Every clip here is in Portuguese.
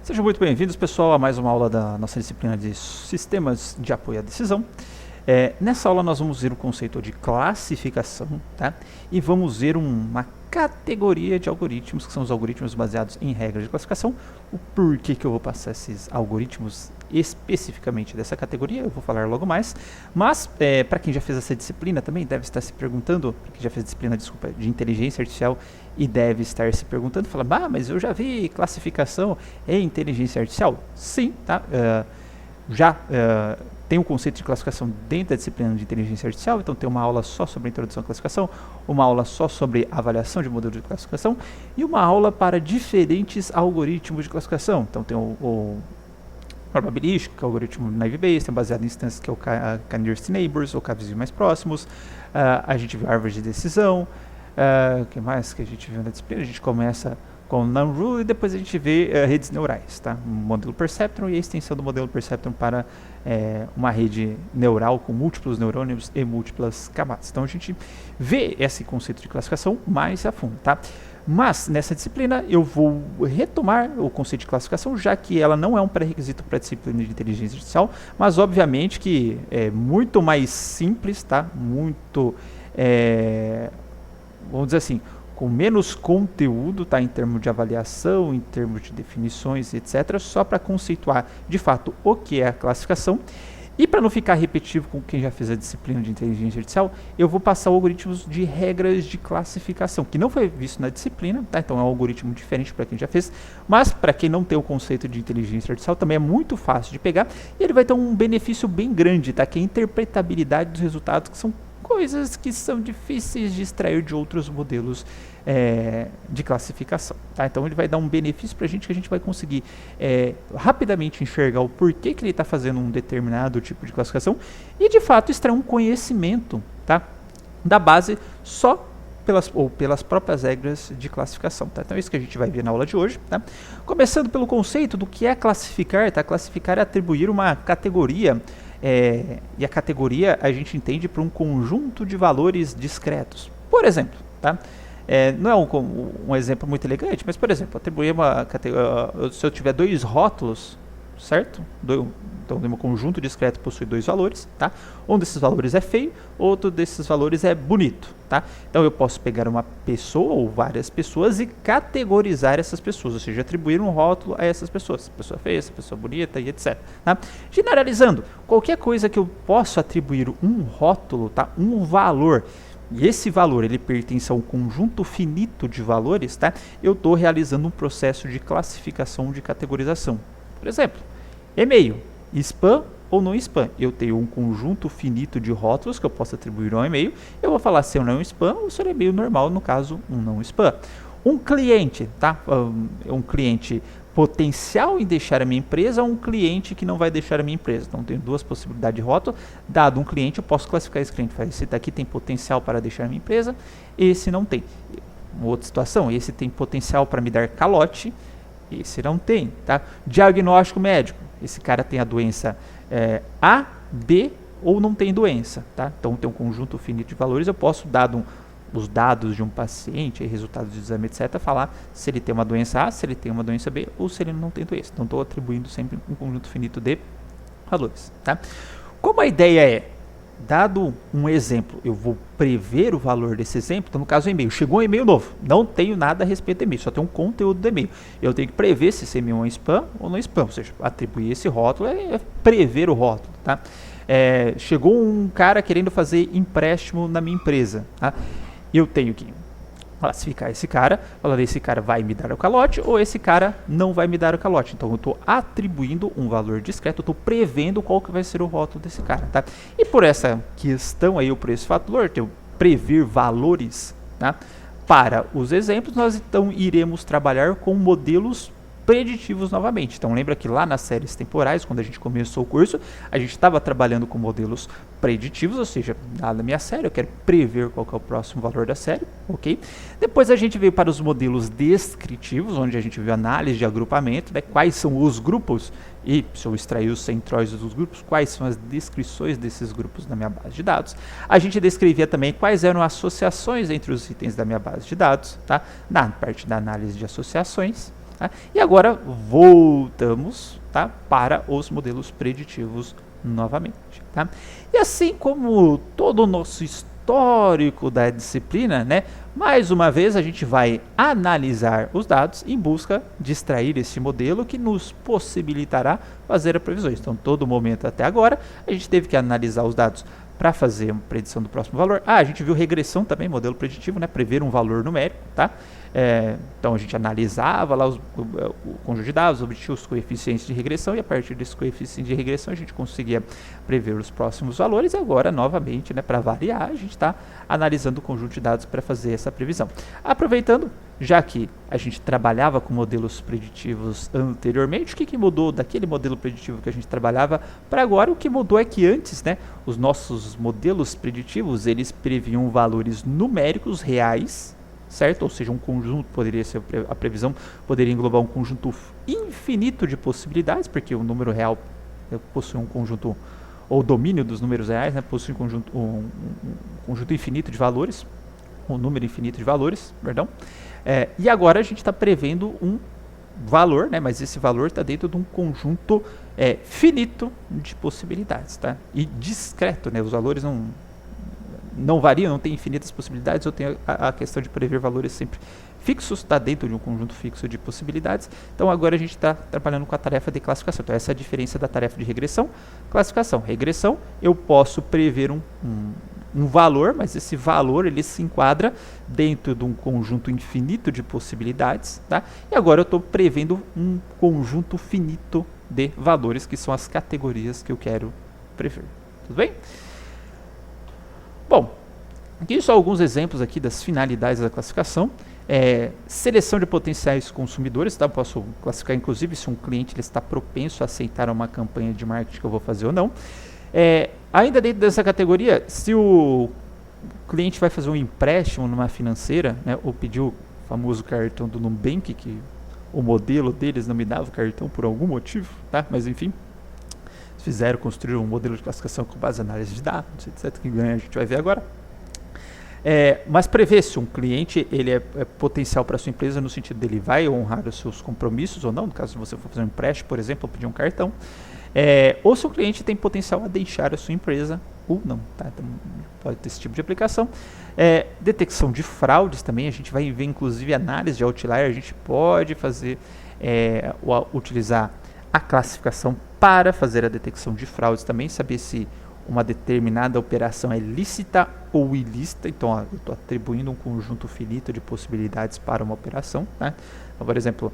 Sejam muito bem-vindos, pessoal, a mais uma aula da nossa disciplina de Sistemas de Apoio à Decisão. Nessa aula nós vamos ver o conceito de classificação, tá? E vamos ver uma categoria de algoritmos, que são os algoritmos baseados em regras de classificação. O porquê que eu vou passar esses algoritmos especificamente dessa categoria, eu vou falar logo mais. Mas, para quem já fez essa disciplina também, deve estar se perguntando, para quem já fez disciplina, de inteligência artificial, e deve estar se perguntando, falando, mas eu já vi classificação em inteligência artificial. Sim, tá? Tem um conceito de classificação dentro da disciplina de inteligência artificial, então tem uma aula só sobre introdução à classificação, uma aula só sobre avaliação de modelo de classificação e uma aula para diferentes algoritmos de classificação. Então tem o probabilístico, que é o algoritmo naive Bayes, tem baseado em instâncias que é o K-nearest neighbors, ou K vizinhos mais próximos. A gente viu árvores de decisão. O que mais que a gente viu na disciplina? A gente começa com NumRule e depois a gente vê redes neurais, tá? Um modelo Perceptron e a extensão do modelo Perceptron para uma rede neural com múltiplos neurônios e múltiplas camadas. Então a gente vê esse conceito de classificação mais a fundo, tá? Mas nessa disciplina eu vou retomar o conceito de classificação, já que ela não é um pré-requisito para a disciplina de inteligência artificial, mas obviamente que é muito mais simples, tá? Muito, vamos dizer assim, com menos conteúdo, tá, em termos de avaliação, em termos de definições, etc., só para conceituar de fato o que é a classificação. E para não ficar repetitivo com quem já fez a disciplina de inteligência artificial, eu vou passar algoritmos de regras de classificação, que não foi visto na disciplina, tá? Então é um algoritmo diferente para quem já fez, mas para quem não tem o conceito de inteligência artificial também é muito fácil de pegar e ele vai ter um benefício bem grande, tá? Que é a interpretabilidade dos resultados, que são coisas que são difíceis de extrair de outros modelos de classificação, tá? Então ele vai dar um benefício para a gente que a gente vai conseguir rapidamente enxergar o porquê que ele está fazendo um determinado tipo de classificação e de fato extrair um conhecimento, tá, da base só pelas próprias regras de classificação, tá? Então é isso que a gente vai ver na aula de hoje, tá? Começando pelo conceito do que é classificar, tá? Classificar é atribuir uma categoria, e a categoria a gente entende por um conjunto de valores discretos. Por exemplo, tá? Não é um exemplo muito elegante, mas por exemplo, atribuir uma categoria, se eu tiver dois rótulos, certo? Então, um conjunto discreto possui dois valores, tá? Um desses valores é feio, outro desses valores é bonito, tá? Então eu posso pegar uma pessoa ou várias pessoas e categorizar essas pessoas, ou seja, atribuir um rótulo a essas pessoas, pessoa feia, essa pessoa bonita e etc, tá? Generalizando, qualquer coisa que eu possa atribuir um rótulo, tá? Um valor, e esse valor ele pertence a um conjunto finito de valores, tá? Eu estou realizando um processo de classificação de categorização. Por exemplo, e-mail, spam ou não spam. Eu tenho um conjunto finito de rótulos que eu posso atribuir ao e-mail. Eu vou falar se é um não spam ou se é um e-mail normal, no caso, um não spam. Um cliente, tá? Um cliente potencial em deixar a minha empresa ou um cliente que não vai deixar a minha empresa. Então, tenho duas possibilidades de rótulo. Dado um cliente, eu posso classificar esse cliente. Esse daqui tem potencial para deixar a minha empresa, esse não tem. Uma outra situação, esse tem potencial para me dar calote, esse não tem, tá? Diagnóstico médico, esse cara tem a doença A, B ou não tem doença, tá? Então tem um conjunto finito de valores, eu posso, dado os dados de um paciente, resultados de exame, etc., falar se ele tem uma doença A, se ele tem uma doença B ou se ele não tem doença. Então estou atribuindo sempre um conjunto finito de valores, tá? Como a ideia é, dado um exemplo, eu vou prever o valor desse exemplo. Então, no caso, o e-mail. Chegou um e-mail novo. Não tenho nada a respeito do e-mail, só tenho um conteúdo do e-mail. Eu tenho que prever se esse e-mail é um spam ou não é spam. Ou seja, atribuir esse rótulo é prever o rótulo, tá? Chegou um cara querendo fazer empréstimo na minha empresa, tá? Eu tenho que classificar esse cara, falar esse cara vai me dar o calote ou esse cara não vai me dar o calote. Então eu estou atribuindo um valor discreto, eu estou prevendo qual que vai ser o rótulo desse cara, tá? E por essa questão aí, por esse fator, eu prever valores, tá? Para os exemplos, nós então iremos trabalhar com modelos preditivos novamente. Então lembra que lá nas séries temporais, quando a gente começou o curso, a gente estava trabalhando com modelos preditivos, ou seja, dada a minha série, eu quero prever qual que é o próximo valor da série, ok? Depois a gente veio para os modelos descritivos, onde a gente viu análise de agrupamento, né? Quais são os grupos e se eu extrair os centróides dos grupos, quais são as descrições desses grupos na minha base de dados. A gente descrevia também quais eram as associações entre os itens da minha base de dados, tá? Na parte da análise de associações. Tá? E agora voltamos, tá, para os modelos preditivos novamente. Tá? E assim como todo o nosso histórico da disciplina, né, mais uma vez a gente vai analisar os dados em busca de extrair esse modelo que nos possibilitará fazer as previsões. Então, todo momento até agora, a gente teve que analisar os dados para fazer uma predição do próximo valor. A gente viu regressão também, modelo preditivo, né, prever um valor numérico, tá? Então a gente analisava lá o conjunto de dados, obtinha os coeficientes de regressão e a partir desse coeficiente de regressão a gente conseguia prever os próximos valores e agora novamente, né, para variar, a gente está analisando o conjunto de dados para fazer essa previsão. Aproveitando, já que a gente trabalhava com modelos preditivos anteriormente, o que mudou daquele modelo preditivo que a gente trabalhava para agora? O que mudou é que antes, né, os nossos modelos preditivos, eles previam valores numéricos reais, certo? Ou seja, um conjunto poderia ser, a previsão poderia englobar um conjunto infinito de possibilidades, porque o número real possui um conjunto, ou o domínio dos números reais, né, possui um conjunto infinito de valores, um número infinito de valores, perdão. E agora a gente está prevendo um valor, né, mas esse valor está dentro de um conjunto finito de possibilidades, tá? E discreto, né? Os valores não variam, não tem infinitas possibilidades, eu tenho a questão de prever valores sempre fixos, está dentro de um conjunto fixo de possibilidades. Então agora a gente está trabalhando com a tarefa de classificação. Então essa é a diferença da tarefa de regressão, classificação. Regressão, eu posso prever um valor, mas esse valor ele se enquadra dentro de um conjunto infinito de possibilidades, tá? E agora eu estou prevendo um conjunto finito de valores, que são as categorias que eu quero prever. Tudo bem? Bom, aqui só alguns exemplos aqui das finalidades da classificação. Seleção de potenciais consumidores, tá? Posso classificar inclusive se um cliente ele está propenso a aceitar uma campanha de marketing que eu vou fazer ou não. Ainda dentro dessa categoria, se o cliente vai fazer um empréstimo numa financeira, né, ou pedir o famoso cartão do Nubank, que o modelo deles não me dava o cartão por algum motivo, tá? Mas enfim, construir um modelo de classificação com base em análise de dados, etc., que a gente vai ver agora. Mas prever se um cliente ele é potencial para a sua empresa no sentido dele vai honrar os seus compromissos ou não, no caso de você for fazer um empréstimo, por exemplo, ou pedir um cartão, ou se o cliente tem potencial a deixar a sua empresa ou não, tá? Então, pode ter esse tipo de aplicação. Detecção de fraudes também, a gente vai ver inclusive análise de outlier, a gente pode fazer, utilizar a classificação para fazer a detecção de fraudes também, saber se uma determinada operação é lícita ou ilícita. Então, eu estou atribuindo um conjunto finito de possibilidades para uma operação, né? Então, por exemplo,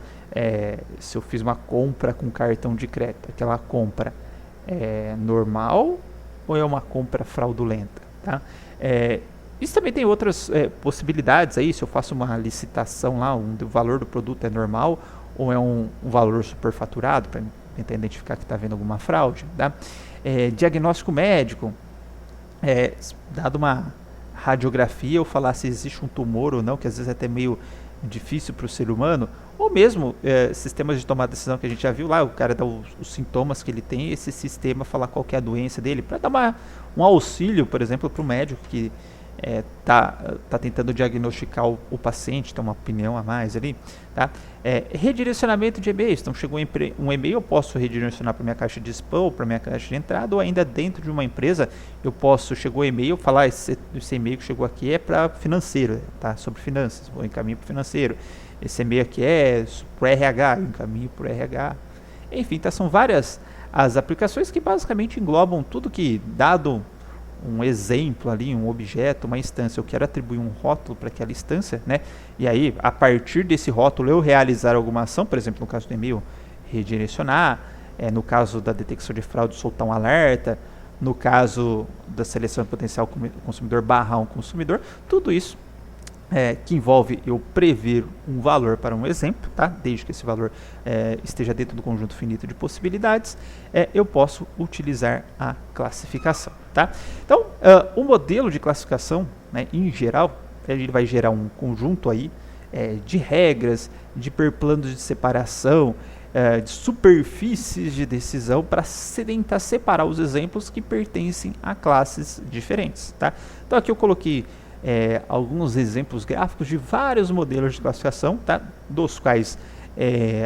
se eu fiz uma compra com cartão de crédito, aquela compra é normal ou é uma compra fraudulenta, tá? Isso também tem outras possibilidades aí, se eu faço uma licitação lá, o valor do produto é normal ou é um valor superfaturado, para tentar identificar que está havendo alguma fraude, tá? Diagnóstico médico, dado uma radiografia, eu falar se existe um tumor ou não, que às vezes é até meio difícil para o ser humano, ou mesmo sistemas de tomar decisão que a gente já viu lá, o cara dá os sintomas que ele tem, esse sistema falar qual que é a doença dele, para dar um auxílio, por exemplo, para o médico que tá tentando diagnosticar o paciente, tem uma opinião a mais ali, tá? Redirecionamento de e-mails, então chegou um e-mail, eu posso redirecionar para minha caixa de spam ou para minha caixa de entrada, ou ainda dentro de uma empresa, chegou e-mail, falar esse e-mail que chegou aqui é para financeiro, tá? Sobre finanças, vou encaminho para o financeiro, esse e-mail aqui é para o RH, eu encaminho para o RH, enfim, tá, são várias as aplicações que basicamente englobam tudo que, dado um exemplo ali, um objeto, uma instância, eu quero atribuir um rótulo para aquela instância, né? E aí, a partir desse rótulo, eu realizar alguma ação, por exemplo, no caso do e-mail, redirecionar, no caso da detecção de fraude, soltar um alerta, no caso da seleção de potencial consumidor, barrar um consumidor, tudo isso que envolve eu prever um valor para um exemplo, tá? Desde que esse valor esteja dentro do conjunto finito de possibilidades, eu posso utilizar a classificação, tá? Então, o modelo de classificação, né, em geral, ele vai gerar um conjunto aí de regras, de hiperplanos de separação, de superfícies de decisão para tentar separar os exemplos que pertencem a classes diferentes, tá? Então, aqui eu coloquei alguns exemplos gráficos de vários modelos de classificação, tá? Dos quais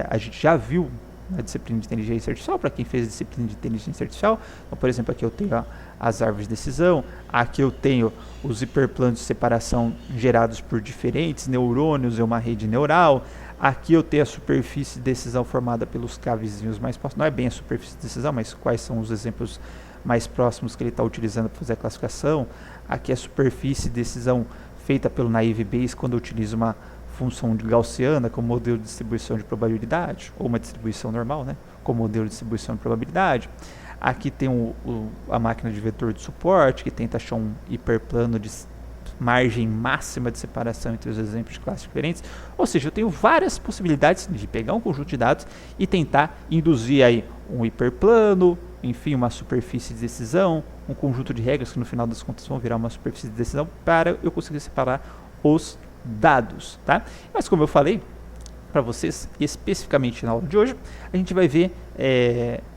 a gente já viu na disciplina de inteligência artificial, para quem fez disciplina de inteligência artificial. Então, por exemplo, aqui eu tenho as árvores de decisão, aqui eu tenho os hiperplanos de separação gerados por diferentes neurônios e uma rede neural, aqui eu tenho a superfície de decisão formada pelos cavezinhos mais próximos, não é bem a superfície de decisão, mas quais são os exemplos mais próximos que ele está utilizando para fazer a classificação. Aqui a superfície de decisão feita pelo naive Bayes quando eu utilizo uma função de gaussiana como modelo de distribuição de probabilidade, ou uma distribuição normal, né, como modelo de distribuição de probabilidade. Aqui tem a máquina de vetor de suporte, que tenta achar um hiperplano de margem máxima de separação entre os exemplos de classes diferentes. Ou seja, eu tenho várias possibilidades de pegar um conjunto de dados e tentar induzir aí um hiperplano, enfim, uma superfície de decisão, um conjunto de regras que no final das contas vão virar uma superfície de decisão para eu conseguir separar os dados, tá? Mas como eu falei para vocês, especificamente na aula de hoje, a gente vai ver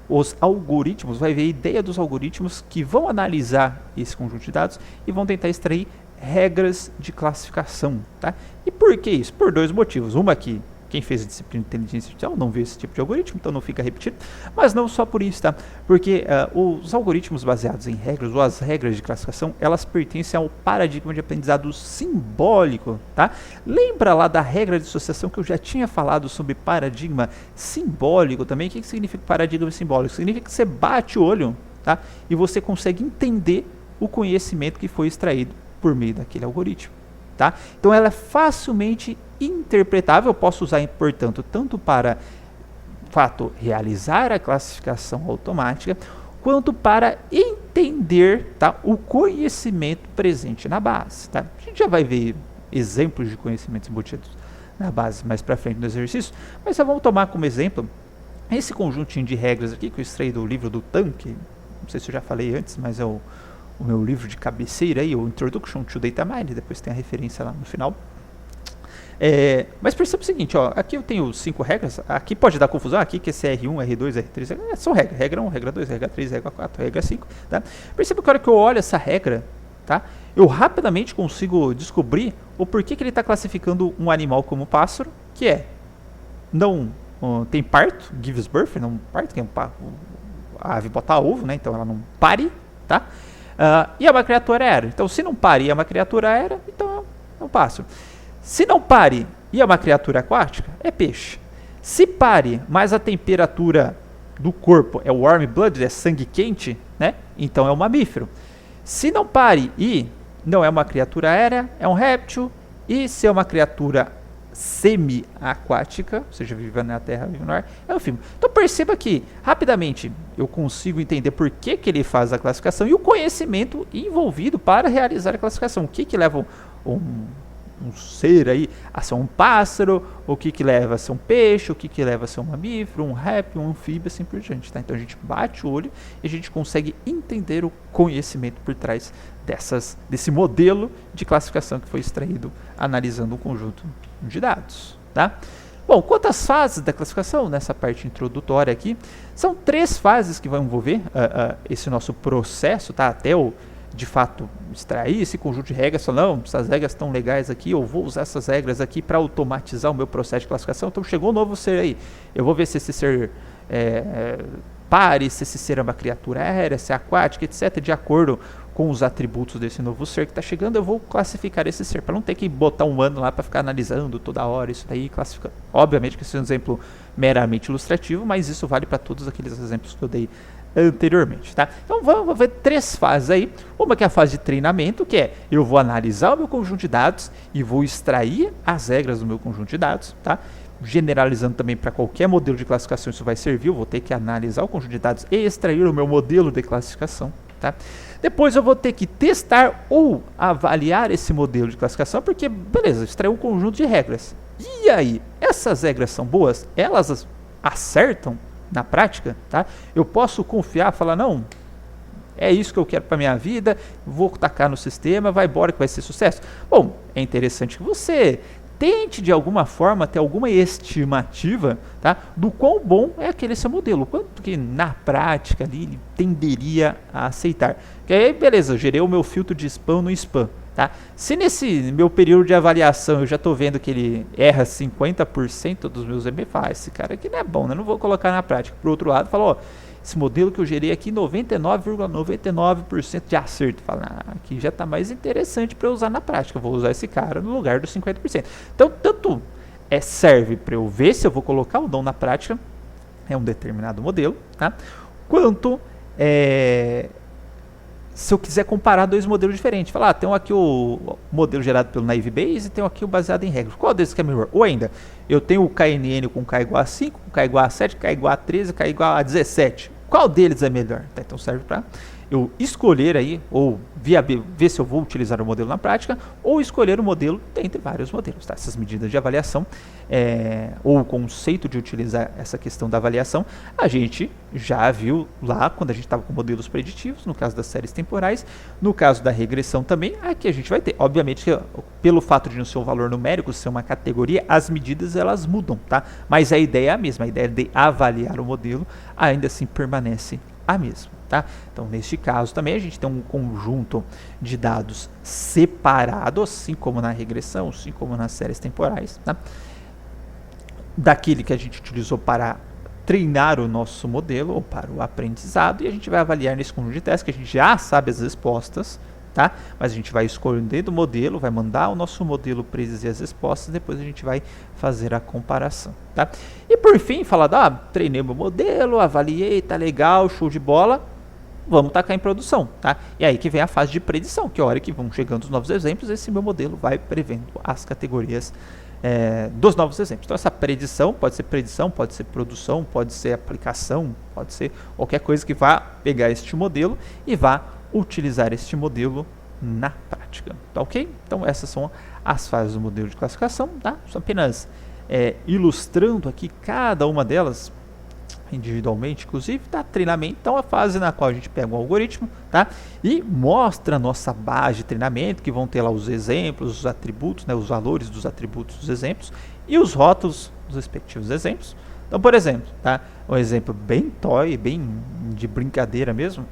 os algoritmos, vai ver a ideia dos algoritmos que vão analisar esse conjunto de dados e vão tentar extrair regras de classificação, tá? E por que isso? Por dois motivos. Uma aqui, quem fez a disciplina de inteligência artificial não vê esse tipo de algoritmo, então não fica repetido, mas não só por isso, tá? Porque os algoritmos baseados em regras, ou as regras de classificação, elas pertencem ao paradigma de aprendizado simbólico, tá? Lembra lá da regra de associação que eu já tinha falado sobre paradigma simbólico também? O que significa paradigma simbólico? Significa que você bate o olho, tá? E você consegue entender o conhecimento que foi extraído por meio daquele algoritmo, tá? Então ela é facilmente interpretável, eu posso usar, portanto, tanto para realizar a classificação automática, quanto para entender, tá, o conhecimento presente na base, tá? A gente já vai ver exemplos de conhecimentos embutidos na base mais para frente no exercício, mas só vamos tomar como exemplo esse conjuntinho de regras aqui que eu extraí do livro do Tanque. Não sei se eu já falei antes, mas é o meu livro de cabeceira aí, o Introduction to Data Mining, depois tem a referência lá no final. Mas perceba o seguinte, ó, aqui eu tenho 5 regras, aqui pode dar confusão, aqui que esse R1, R2, R3, são regras, regra 1, regra 2, regra 3, regra 4, regra 5, tá? Perceba que a hora que eu olho essa regra, tá, eu rapidamente consigo descobrir o porquê que ele está classificando um animal como pássaro, que não tem parto, gives birth, não parto, que é a ave botar ovo, né, então ela não pare, tá? E é uma criatura aérea, então se não pare e é uma criatura aérea, então é um pássaro. Se não pare e é uma criatura aquática, é peixe. Se pare, mas a temperatura do corpo é warm blood, é sangue quente, né? Então é um mamífero. Se não pare e não é uma criatura aérea, é um réptil. E se é uma criatura semi-aquática, ou seja, vive na terra, vive no ar, é um anfíbio. Então perceba que, rapidamente, eu consigo entender por que ele faz a classificação e o conhecimento envolvido para realizar a classificação. O que leva um ser aí a ser um pássaro, o que leva a ser um peixe, o que leva a ser um mamífero, um réptil, um anfíbio, assim por diante, tá? Então a gente bate o olho e a gente consegue entender o conhecimento por trás desse modelo de classificação que foi extraído analisando um conjunto de dados, tá? Bom, quanto às fases da classificação, nessa parte introdutória aqui, são 3 fases que vão envolver esse nosso processo, tá? Até de fato extrair esse conjunto de regras, falar, não, essas regras estão legais aqui, eu vou usar essas regras aqui para automatizar o meu processo de classificação. Então chegou um novo ser aí, eu vou ver se esse ser pare, se esse ser é uma criatura aérea, se é aquática, etc. De acordo com os atributos desse novo ser que está chegando, eu vou classificar esse ser, para não ter que botar um ano lá para ficar analisando toda hora isso daí, classificando. Obviamente que esse é um exemplo meramente ilustrativo, mas isso vale para todos aqueles exemplos que eu dei anteriormente, tá? Então vamos ver 3 fases aí. Uma que é a fase de treinamento, que eu vou analisar o meu conjunto de dados e vou extrair as regras do meu conjunto de dados, tá? Generalizando também para qualquer modelo de classificação isso vai servir, eu vou ter que analisar o conjunto de dados e extrair o meu modelo de classificação, tá? Depois eu vou ter que testar ou avaliar esse modelo de classificação, porque, beleza, extrair um conjunto de regras. E aí, essas regras são boas? Elas acertam na prática, tá? Eu posso confiar, falar, não, é isso que eu quero para minha vida, vou tacar no sistema, vai embora que vai ser sucesso. Bom, é interessante que você tente de alguma forma ter alguma estimativa, tá, do quão bom é aquele seu modelo, quanto que na prática ali ele tenderia a aceitar. Que aí, beleza, eu gerei o meu filtro de spam no spam. Tá? Se nesse meu período de avaliação eu já estou vendo que ele erra 50% dos meus MB, esse cara aqui não é bom, né? Não vou colocar na prática. Por outro lado, falou, esse modelo que eu gerei aqui, 99,99% de acerto. Fala, aqui já está mais interessante para eu usar na prática. Eu vou usar esse cara no lugar dos 50%. Então, tanto serve para eu ver se eu vou colocar ou não na prática, é um determinado modelo, tá? Quanto se eu quiser comparar dois modelos diferentes. Falar, tem aqui o modelo gerado pelo Naive Bayes e tem aqui o baseado em regras. Qual desses que é melhor? Ou ainda, eu tenho o KNN com K igual a 5, K igual a 7, K igual a 13, K igual a 17. Qual deles é melhor? Tá, então serve para eu escolher aí, ou ver se eu vou utilizar o modelo na prática, ou escolher o modelo dentre vários modelos. Tá? Essas medidas de avaliação, ou o conceito de utilizar essa questão da avaliação, a gente já viu lá quando a gente estava com modelos preditivos, no caso das séries temporais, no caso da regressão também, aqui a gente vai ter. Obviamente que pelo fato de não ser um valor numérico, ser uma categoria, as medidas elas mudam, tá? Mas a ideia é a mesma, a ideia de avaliar o modelo ainda assim permanece a mesma. Tá? Então, neste caso também a gente tem um conjunto de dados separado, assim como na regressão, assim como nas séries temporais, tá? Daquele que a gente utilizou para treinar o nosso modelo ou para o aprendizado, e a gente vai avaliar nesse conjunto de testes que a gente já sabe as respostas, tá? Mas a gente vai escolher do modelo, vai mandar o nosso modelo predizer as respostas, depois a gente vai fazer a comparação, tá? E por fim, falar, treinei meu modelo, avaliei, tá legal, show de bola, vamos tacar em produção, tá? E aí que vem a fase de predição, que a hora que vão chegando os novos exemplos, esse meu modelo vai prevendo as categorias dos novos exemplos. Então essa predição, pode ser produção, pode ser aplicação, pode ser qualquer coisa que vá pegar este modelo e vá utilizar este modelo na prática, tá ok? Então essas são as fases do modelo de classificação, tá? Só apenas ilustrando aqui cada uma delas, individualmente, inclusive, tá? Treinamento, então a fase na qual a gente pega um algoritmo, tá? E mostra a nossa base de treinamento, que vão ter lá os exemplos, os atributos, né? Os valores dos atributos dos exemplos e os rótulos dos respectivos exemplos. Então, por exemplo, tá? Um exemplo bem toy, bem de brincadeira mesmo.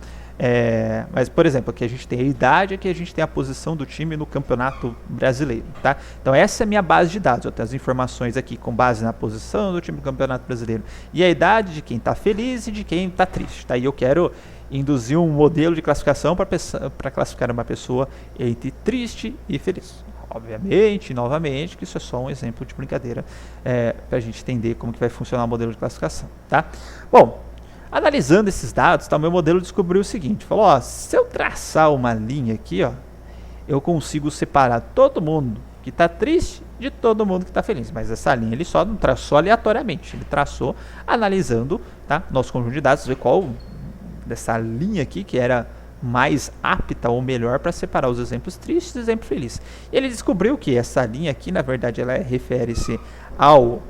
Mas, por exemplo, aqui a gente tem a idade, aqui a gente tem a posição do time no campeonato brasileiro, tá? Então essa é a minha base de dados, eu tenho as informações aqui com base na posição do time no campeonato brasileiro e a idade de quem está feliz e de quem está triste, tá? E eu quero induzir um modelo de classificação para classificar uma pessoa entre triste e feliz. Obviamente, novamente, que isso é só um exemplo de brincadeira para a gente entender como que vai funcionar o modelo de classificação, tá? Bom, analisando esses dados, tá, o meu modelo descobriu o seguinte, falou, se eu traçar uma linha aqui, eu consigo separar todo mundo que está triste de todo mundo que está feliz, mas essa linha ele só não traçou aleatoriamente, ele traçou analisando, tá, nosso conjunto de dados, ver qual dessa linha aqui que era mais apta ou melhor para separar os exemplos tristes e os exemplos felizes. Ele descobriu que essa linha aqui, na verdade, ela refere-se ao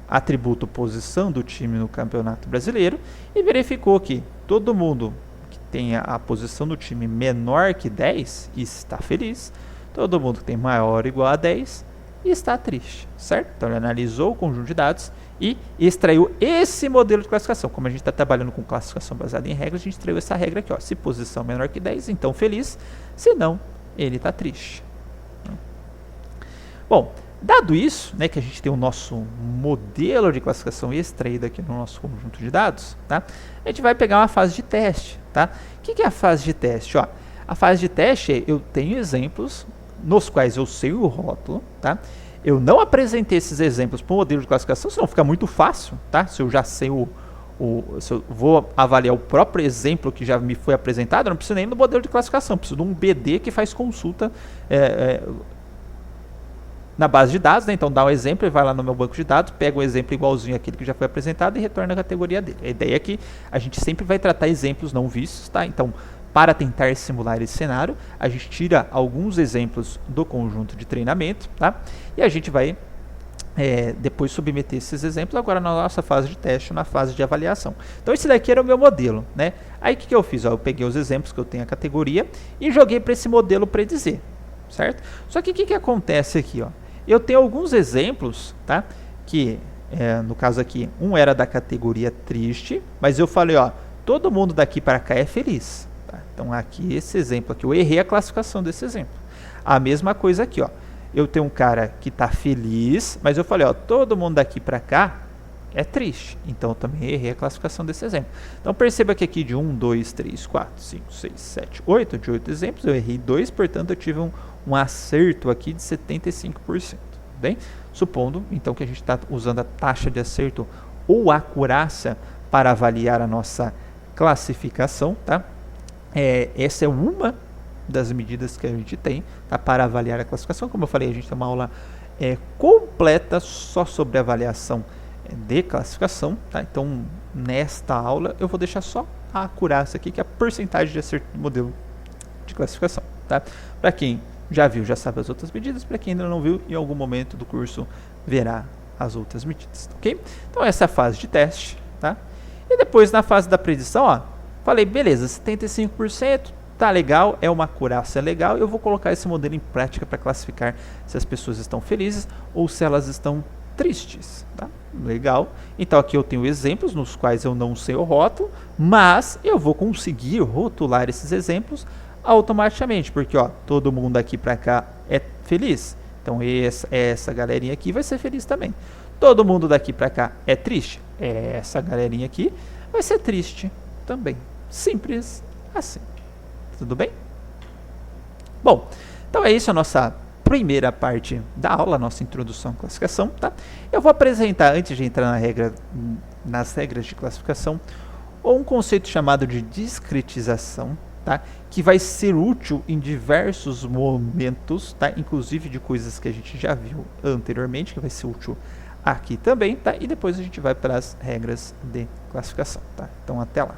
atributo posição do time no Campeonato Brasileiro e verificou que todo mundo que tem a posição do time menor que 10 está feliz, todo mundo que tem maior ou igual a 10 está triste, certo? Então ele analisou o conjunto de dados e extraiu esse modelo de classificação. Como a gente está trabalhando com classificação baseada em regras, a gente extraiu essa regra aqui, se posição menor que 10, então feliz, se não, ele está triste. Bom, dado isso, né, que a gente tem o nosso modelo de classificação extraído aqui no nosso conjunto de dados, tá? A gente vai pegar uma fase de teste, tá? O que é a fase de teste? A fase de teste eu tenho exemplos nos quais eu sei o rótulo, tá? Eu não apresentei esses exemplos para o modelo de classificação, senão fica muito fácil, tá? Se eu já sei se eu vou avaliar o próprio exemplo que já me foi apresentado, eu não preciso nem do modelo de classificação, preciso de um BD que faz consulta na base de dados, né? Então dá um exemplo, ele vai lá no meu banco de dados, pega um exemplo igualzinho àquele que já foi apresentado e retorna a categoria dele. A ideia é que a gente sempre vai tratar exemplos não vistos, tá? Então, para tentar simular esse cenário, a gente tira alguns exemplos do conjunto de treinamento, tá? E a gente vai depois submeter esses exemplos agora na nossa fase de teste, na fase de avaliação. Então esse daqui era o meu modelo, né? Aí o que eu fiz? Eu peguei os exemplos que eu tenho a categoria e joguei para esse modelo predizer, certo? Só que o que acontece aqui? Eu tenho alguns exemplos, tá? Que, no caso aqui, um era da categoria triste, mas eu falei, todo mundo daqui para cá é feliz. Tá? Então aqui esse exemplo aqui, eu errei a classificação desse exemplo. A mesma coisa aqui, ó. Eu tenho um cara que está feliz, mas eu falei, ó, todo mundo daqui para cá é triste. Então eu também errei a classificação desse exemplo. Então perceba que aqui de 1, 2, 3, 4, 5, 6, 7, 8, de 8 exemplos, eu errei 2, portanto eu tive um acerto aqui de 75%. Bem, supondo então que a gente está usando a taxa de acerto ou acurácia para avaliar a nossa classificação, tá? Essa é uma das medidas que a gente tem, tá, para avaliar a classificação. Como eu falei, a gente tem uma aula completa só sobre avaliação de classificação, tá? Então nesta aula eu vou deixar só a acurácia aqui, que é a porcentagem de acerto do modelo de classificação, tá? Para quem já viu, já sabe as outras medidas. Para quem ainda não viu, em algum momento do curso verá as outras medidas, ok? Então essa é a fase de teste, tá? E depois na fase da predição, ó, falei, beleza, 75%, tá legal, é uma acurácia legal, eu vou colocar esse modelo em prática para classificar se as pessoas estão felizes ou se elas estão tristes, tá? Legal. Então aqui eu tenho exemplos nos quais eu não sei o rótulo, mas eu vou conseguir rotular esses exemplos automaticamente, porque ó, todo mundo aqui para cá é feliz, então essa galerinha aqui vai ser feliz também. Todo mundo daqui para cá é triste, essa galerinha aqui vai ser triste também. Simples assim. Tudo bem? Bom, então é isso a nossa primeira parte da aula, nossa introdução à classificação, tá? Eu vou apresentar, antes de entrar nas regras de classificação, um conceito chamado de discretização, tá? Que vai ser útil em diversos momentos, tá? Inclusive de coisas que a gente já viu anteriormente, que vai ser útil aqui também, tá? E depois a gente vai para as regras de classificação, tá? Então até lá.